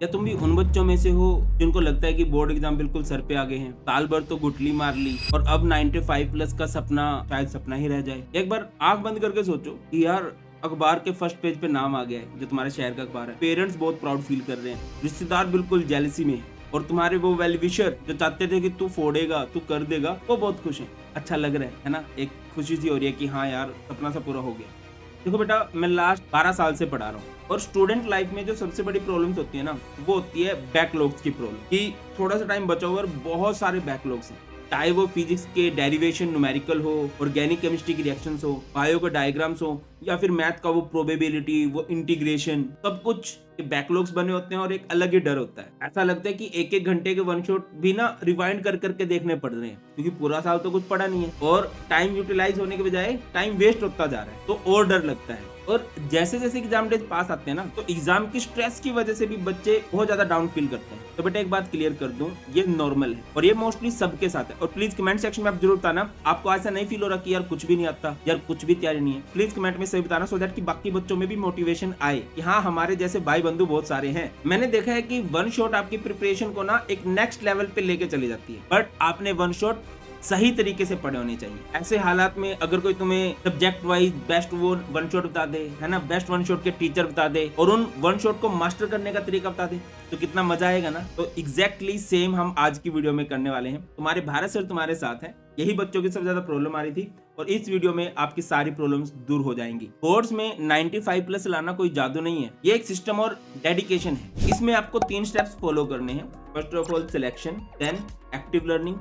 या तुम भी उन बच्चों में से हो जिनको लगता है कि बोर्ड एग्जाम बिल्कुल सर पे आ गए हैं, साल भर तो गुठली मार ली और अब 95 प्लस का सपना शायद सपना ही रह जाए। एक बार आंख बंद करके सोचो कि यार अखबार के फर्स्ट पेज पे नाम आ गया है, जो तुम्हारे शहर का अखबार है, पेरेंट्स बहुत प्राउड फील कर रहे हैं, रिश्तेदार बिल्कुल जेलसी में है और तुम्हारे वो वेल विशर जो चाहते थे कि तू फोड़ेगा, तू कर देगा, वो बहुत खुश है। अच्छा लग रहा है ना? एक खुशी सी हो रही है कि हाँ यार सपना सा पूरा हो गया। देखो बेटा, मैं लास्ट 12 साल से पढ़ा रहा हूँ और स्टूडेंट लाइफ में जो सबसे बड़ी प्रॉब्लम्स होती है ना, वो होती है बैकलॉग्स की प्रॉब्लम, कि थोड़ा सा टाइम बचा हुआ और बहुत सारे बैकलॉग्स हैं। चाहे वो फिजिक्स के डेरिवेशन न्यूमेरिकल हो, ऑर्गेनिक केमिस्ट्री की रिएक्शंस हो, बायो का डायग्राम्स हो, या फिर मैथ का वो प्रोबेबिलिटी, वो इंटीग्रेशन, सब कुछ बैकलॉग्स बने होते हैं और एक अलग ही डर होता है। ऐसा लगता है कि एक एक घंटे के वन शॉट भी ना रिवाइंड कर करके देखने पड़ रहे हैं, क्योंकि पूरा साल तो कुछ पढ़ा नहीं है और टाइम यूटिलाइज होने के बजाय टाइम वेस्ट होता जा रहा है, तो और डर लगता है। और जैसे जैसे एग्जाम डेज पास आते हैं ना, तो एग्जाम की स्ट्रेस की वजह से भी बच्चे बहुत ज्यादा डाउन फील करते हैं। तो बेटा एक बात क्लियर कर दूं, ये नॉर्मल है और ये मोस्टली सबके साथ है। और प्लीज कमेंट सेक्शन में आप जरूर बताना आपको ऐसा नहीं फील हो रहा कि यार कुछ भी नहीं आता, यार कुछ भी तैयारी नहीं है। प्लीज कमेंट में सही बताना, सो दैट कि बाकी बच्चों में भी मोटिवेशन आए कि हाँ हमारे जैसे भाई बंधु बहुत सारे हैं। मैंने देखा है कि वन शॉट आपकी प्रिपरेशन को ना एक नेक्स्ट लेवल पे लेके चली जाती है, बट आपने वन शॉट सही तरीके से पढ़े होने चाहिए। ऐसे हालात में अगर कोई तुम्हें सब्जेक्ट वाइज बेस्ट वो वन शॉट बता दे, है ना, बेस्ट वन शॉट के टीचर बता दे और उन वन शॉट को मास्टर करने का तरीका बता दे, तो कितना मजा आएगा ना। तो एग्जैक्टली सेम हम आज की वीडियो में करने वाले हैं। तुम्हारे भारत सर तुम्हारे साथ हैं। यही बच्चों की सबसे ज्यादा प्रॉब्लम आ रही थी और इस वीडियो में आपकी सारी प्रॉब्लम्स दूर हो जाएंगी। बोर्ड्स में 95 प्लस लाना कोई जादू नहीं है, ये एक सिस्टम और डेडिकेशन है। इसमें आपको 3 स्टेप्स फॉलो करने हैं। First of all selection, then active learning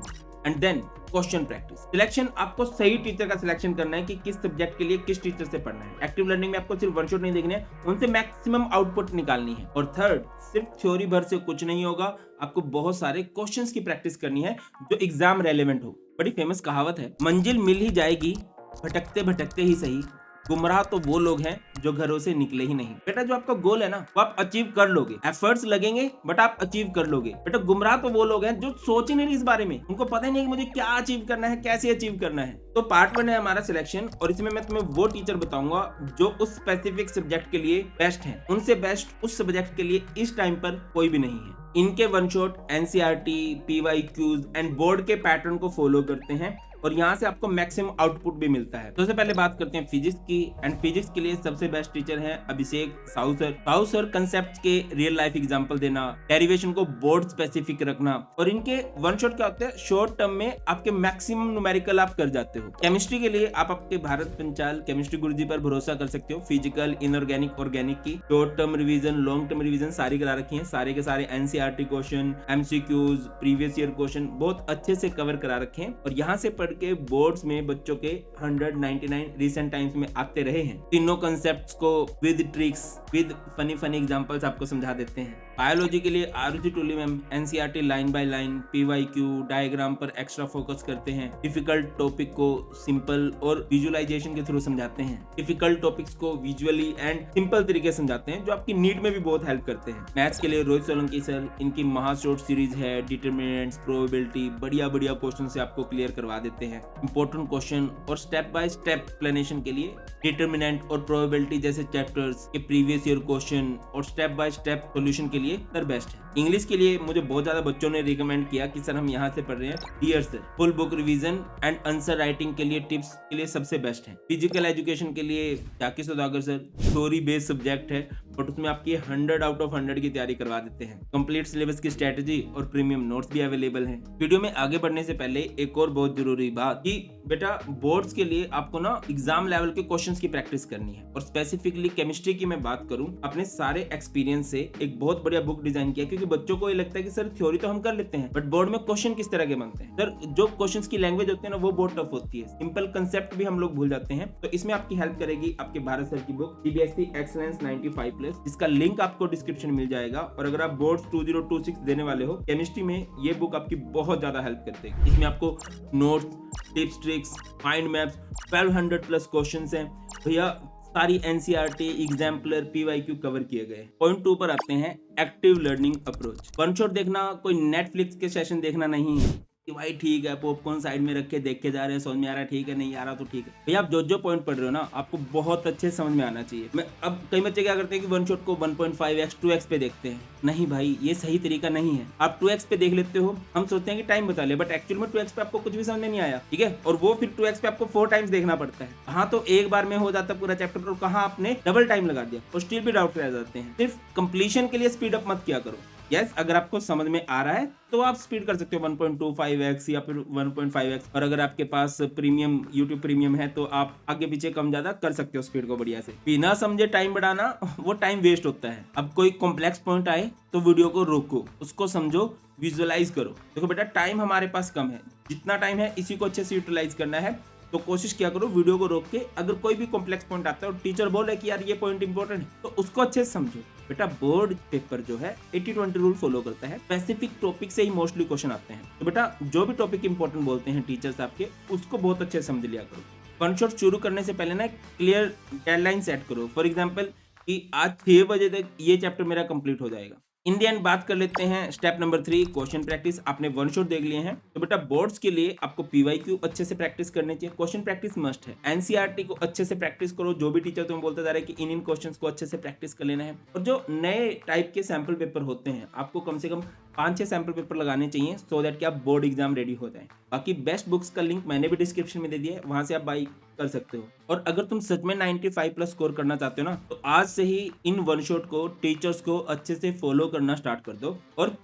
and then question practice. Selection, आपको सही टीचर का सिलेक्शन करना है कि किस सब्जेक्ट के लिए किस टीचर से पढ़ना है। एक्टिव लर्निंग में आपको सिर्फ वन शॉट नहीं देखने हैं, उनसे मैक्सिमम आउटपुट निकालनी है। और थर्ड, सिर्फ थ्योरी भर से कुछ नहीं होगा, आपको बहुत सारे क्वेश्चंस की प्रैक्टिस करनी है जो एग्जाम रेलेवेंट हो। बड़ी फेमस कहावत है, मंजिल मिल ही जाएगी भटकते भटकते ही सही, गुमराह तो वो लोग हैं जो घरों से निकले ही नहीं। बेटा जो आपका गोल है ना, वो आप अचीव कर लोगे। एफर्ट्स लगेंगे बट आप अचीव कर लोगे। बेटा गुमराह तो वो लोग हैं जो सोच ही नहीं इस बारे में, उनको पता ही नहीं कि मुझे क्या अचीव करना है, कैसे अचीव करना है। तो पार्ट 1 है हमारा सिलेक्शन और इसमें मैं तुम्हें वो टीचर बताऊंगा जो उस स्पेसिफिक सब्जेक्ट के लिए बेस्ट है। उनसे बेस्ट उस सब्जेक्ट के लिए इस टाइम पर कोई भी नहीं है। इनके one shot NCERT, PYQs and board के पैटर्न को फॉलो करते हैं और यहाँ से आपको मैक्सिमम आउटपुट भी मिलता है। सबसे पहले बात करते हैं फिजिक्स की, एंड फिजिक्स के लिए सबसे बेस्ट टीचर हैं Abhishek Sahu sir. Sahu sir concept के रियल लाइफ एग्जांपल देना, डेरिवेशन को बोर्ड स्पेसिफिक रखना, और इनके वन शॉट क्या होते हैं, शॉर्ट टर्म में आपके मैक्सिमम न्यूमेरिकल आप कर जाते हो। केमिस्ट्री के लिए आप आपके भारत पंचाल केमिस्ट्री गुरुजी पर भरोसा कर सकते हो। फिजिकल, इनऑर्गेनिक, ऑर्गेनिक की short term revision, long term revision सारी करा रखी है। सारे के सारे NCERT question, MCQs, previous year question बहुत अच्छे से कवर करा रखे हैं और यहाँ से पढ़ के बोर्ड्स में बच्चों के 199 रिसेंट टाइम्स में आते रहे हैं। तीनों कंसेप्ट्स को with tricks, with funny funny examples आपको समझा देते हैं। बायोलॉजी के लिए Aaruchi Toli ma'am NCERT line by line, PYQ, diagram पर एक्स्ट्रा फोकस करते हैं। डिफिकल्ट टॉपिक को सिंपल और विजुअलाइजेशन के थ्रू समझाते हैं। डिफिकल्ट टॉपिक्स को विजुअली एंड सिंपल तरीके से समझाते हैं, जो आपकी नीट में भी बहुत हेल्प करते हैं। मैथ्स के लिए रोहित सोलंकी सर, इनकी महा शॉर्ट सीरीज है, डिटरमिनेंट्स, प्रोबेबिलिटी, बढ़िया बढ़िया क्वेश्चन से आपको क्लियर करवा देते हैं। इंपॉर्टेंट क्वेश्चन और स्टेप बाय स्टेप एक्सप्लेनेशन के लिए डिटरमिनेंट और प्रोबेबिलिटी जैसे चैप्टर्स के प्रीवियस ईयर क्वेश्चन और स्टेप बाय स्टेप सॉल्यूशन के लिए सर बेस्ट है। इंग्लिश के लिए मुझे बहुत ज्यादा बच्चों ने रिकमेंड किया कि सर हम यहाँ से पढ़ रहे हैं dear sir, full book revision and answer writing के लिए टिप्स के लिए सबसे बेस्ट है। फिजिकल एजुकेशन के लिए जाकी सौदागर सर, स्टोरी बेस्ड सब्जेक्ट है बट उसमें आपकी 100 आउट ऑफ 100 की तैयारी करवा देते हैं। कंप्लीट सिलेबस की स्ट्रेटजी और प्रीमियम नोट्स भी अवेलेबल हैं। वीडियो में आगे बढ़ने से पहले एक और बहुत जरूरी बात कि बेटा बोर्ड्स के लिए आपको ना एग्जाम लेवल के क्वेश्चंस की प्रैक्टिस करनी है और स्पेसिफिकली केमिस्ट्री की मैं बात करूं, अपने सारे एक्सपीरियंस से एक बहुत बढ़िया बुक डिजाइन किया, क्योंकि बच्चों को ये लगता है कि सर थ्योरी तो हम कर लेते हैं बट बोर्ड में क्वेश्चन किस तरह के बनते हैं। सर जो क्वेश्चंस की लैंग्वेज होती है ना, वो बहुत टफ होती है, सिंपल कंसेप्ट भी हम लोग भूल जाते हैं। तो इसमें आपकी हेल्प करेगी आपके भारत सर की बुक सीबीएसई एक्सीलेंस 95+, जिसका लिंक आपको डिस्क्रिप्शन में मिल जाएगा। और अगर आप बोर्ड्स 2026 देने वाले हो, केमिस्ट्री में ये बुक आपकी बहुत ज्यादा हेल्प करते हैं। इसमें आपको notes, tips, tricks, mind maps, 1200+ questions हैं भैया। सारी एनसीईआरटी, एग्जाम्पलर, पीवाईक्यू कवर किए गए। पॉइंट 2 पर आते हैं, active learning approach. One shot देखना कोई नेटफ्लिक्स के सेशन देखना नहीं है, कि भाई ठीक है, पॉपकॉर्न साइड में रख के देख के जा रहे हैं, समझ में आ रहा है, ठीक है, नहीं आ रहा तो ठीक है। भैया आप जो पॉइंट पढ़ रहे हो ना, आपको बहुत अच्छे से समझ में आना चाहिए। मैं अब कई बच्चे क्या करते हैं कि वन शॉट को 1.5x 2x पे देखते हैं। नहीं भाई, ये सही तरीका नहीं है। आप 2x पे देख लेते हो, हम सोचते हैं कि टाइम बता ले, बट एक्चुअल में 2x पे आपको कुछ भी समझ में नहीं आया, ठीक है, और वो फिर 2x पे आपको 4 टाइम्स देखना पड़ता है। हाँ, तो एक बार में हो जाता पूरा चैप्टर, और कहाँ आपने डबल टाइम लगा दिया, और स्टिल भी डाउट रह जाते हैं। सिर्फ कंप्लीशन के लिए स्पीड अप मत किया करो। यस, अगर आपको समझ में आ रहा है तो आप स्पीड कर सकते हो 1.25x या फिर 1.5x, और अगर आपके पास प्रीमियम यूट्यूब प्रीमियम है तो आप आगे पीछे कम ज्यादा कर सकते हो स्पीड को बढ़िया से। बिना समझे टाइम बढ़ाना, वो टाइम वेस्ट होता है। अब कोई कॉम्प्लेक्स पॉइंट आए तो वीडियो को रोको, उसको समझो, विजुअलाइज करो। देखो बेटा, टाइम हमारे पास कम है, जितना टाइम है इसी को अच्छे से यूटिलाइज करना है। तो कोशिश किया करो वीडियो को रोक के, अगर कोई भी कॉम्प्लेक्स पॉइंट आता है और टीचर बोले कि यार ये पॉइंट इंपॉर्टेंट है, तो उसको अच्छे से समझो। बेटा, बोर्ड पेपर जो है 80-20 रूल फॉलो करता है, स्पेसिफिक टॉपिक से ही मोस्टली क्वेश्चन आते हैं। तो बेटा, जो भी टॉपिक इंपॉर्टेंट बोलते हैं टीचर्स आपके, उसको बहुत अच्छे से समझ लिया करो। वन शॉट शुरू करने से पहले ना क्लियर डेडलाइन सेट करो। फॉर एग्जाम्पल कि आज 6 बजे तक ये चैप्टर मेरा कंप्लीट हो जाएगा। इन दी एंड बात कर लेते हैं स्टेप नंबर 3, क्वेश्चन प्रैक्टिस। आपने वन शॉट देख लिए हैं, तो बेटा बोर्ड्स के लिए आपको पीवाईक्यू अच्छे से प्रैक्टिस करनी चाहिए। क्वेश्चन प्रैक्टिस मस्ट है। एनसीईआरटी को अच्छे से प्रैक्टिस करो। जो भी टीचर तुम्हें बोलते जा रहे हैं कि इन क्वेश्चंस को अच्छे से प्रैक्टिस कर लेना है। और जो नए टाइप के सैंपल पेपर होते हैं, आपको कम से कम 5-6 सैंपल पेपर लगाने चाहिए, सो दैट कि आप बोर्ड एग्जाम रेडी हो जाए। बाकी बेस्ट बुक्स का लिंक मैंने भी डिस्क्रिप्शन में दे दिया है, वहां से आप बाई कर सकते हो। और अगर तुम सच में 95+ स्कोर करना चाहते हो ना, तो आज से ही इन वन शॉट को, टीचर्स को अच्छे से फॉलो करना स्टार्ट कर दो। और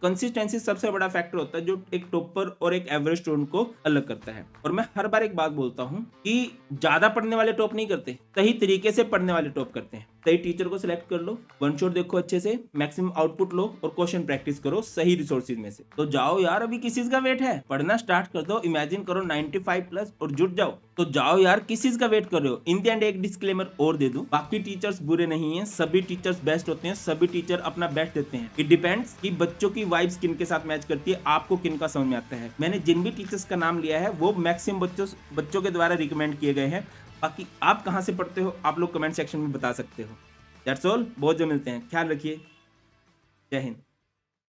कंसिस्टेंसी सबसे बड़ा फैक्टर होता है जो एक टॉपर और एक एवरेज स्टूडेंट को अलग करता है। और मैं हर बार एक बात बोलता हूँ कि ज्यादा पढ़ने वाले टॉप नहीं करते, सही तरीके से पढ़ने वाले टॉप करते हैं। सही टीचर को सिलेक्ट कर लो, वन शॉट देखो अच्छे से, मैक्सिमम आउटपुट लो और क्वेश्चन प्रैक्टिस करो सही रिसोर्सेज में से। तो जाओ यार, अभी किस चीज का वेट है, पढ़ना स्टार्ट कर दो। इमेजिन करो 95+ और जुट जाओ। तो जाओ यार, किस चीज का वेट कर रहे हो। इन द एंड एक डिस्क्लेमर और दे दूं, बाकी टीचर्स बुरे नहीं हैं, सभी टीचर्स बेस्ट होते हैं, सभी टीचर अपना बेस्ट देते हैं। इट डिपेंड्स कि बच्चों की वाइब्स किन के साथ मैच करती है, आपको किन का समझ में आता है। मैंने जिन भी टीचर्स का नाम लिया है वो मैक्सिमम बच्चों के द्वारा रिकमेंड किए गए हैं। बाकी आप कहाँ से पढ़ते हो, आप लोग कमेंट सेक्शन में बता सकते हो। That's all. बहुत जो मिलते हैं, ख्याल रखिए। जय हिंद।